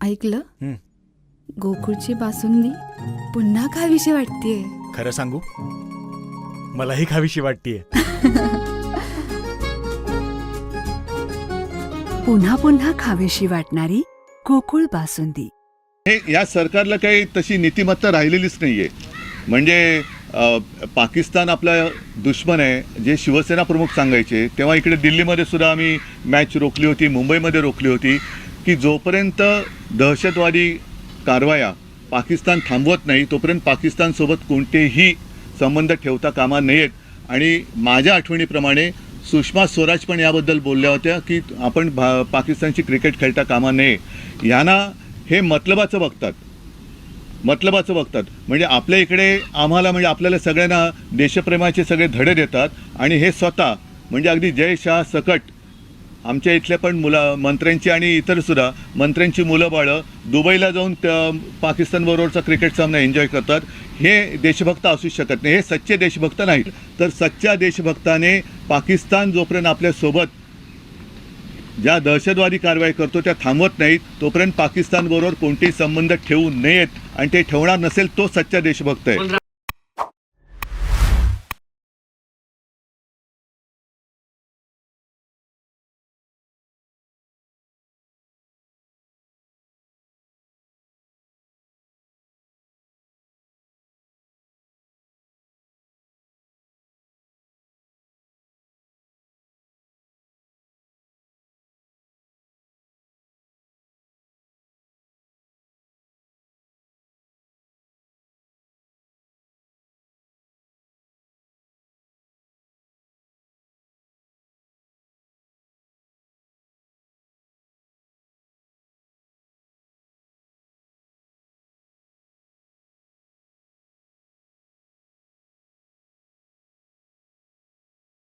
ऐकलं? गोकुळची बासुंदी पुन्हा खावीशी वाटतेय. खरं सांगू, मलाही खावीशी वाटतेय. पुन्हा पुन्हा खावीशी वाटणारी गोकुळ बासुंदी. या सरकारला काही तशी नीतिमत्ता राहिलेलीच नाहीये. म्हणजे पाकिस्तान आपला दुश्मन आहे जे शिवसेना प्रमुख सांगायचे, तेव्हा इकडे दिल्लीमध्ये सुद्धा आम्ही मॅच रोखली होती, मुंबईमध्ये रोखली होती की जोपर्यंत दहशतवादी कारवाया पाकिस्तान थांबवत नाही तोपर्यंत पाकिस्तानसोबत कोणतेही संबंध ठेवता कामा नयेत. आणि माझ्या आठवणीप्रमाणे सुषमा स्वराज पण याबद्दल बोलल्या होत्या की आपण पाकिस्तानची क्रिकेट खेळता कामा नये. यांना हे मतलबाचं बघतात. म्हणजे आपल्या इकडे आम्हाला, म्हणजे आपल्याला सगळ्यांना देशप्रेमाचे सगळे धडे देतात आणि हे स्वतः म्हणजे अगदी जय शाह सकट आमच्या इथल्या पण मंत्र्यांची आणि इतरसुद्धा मंत्र्यांची मुलं बाळं दुबईला जाऊन पाकिस्तानबरोबरचा क्रिकेट सामना एन्जॉय करतात. हे देशभक्त असू शकत नाही. हे सच्चे देशभक्त नाहीत. तर सच्च्या देशभक्ताने पाकिस्तान जोपर्यंत आपल्यासोबत ज्या दहशतवादी कारवाई करतो त्या थांबवत नाहीत तोपर्यंत पाकिस्तानबरोबर कोणतेही संबंध ठेवू नयेत. आणि ते ठेवणार नसेल तो सच्चा देशभक्त आहे.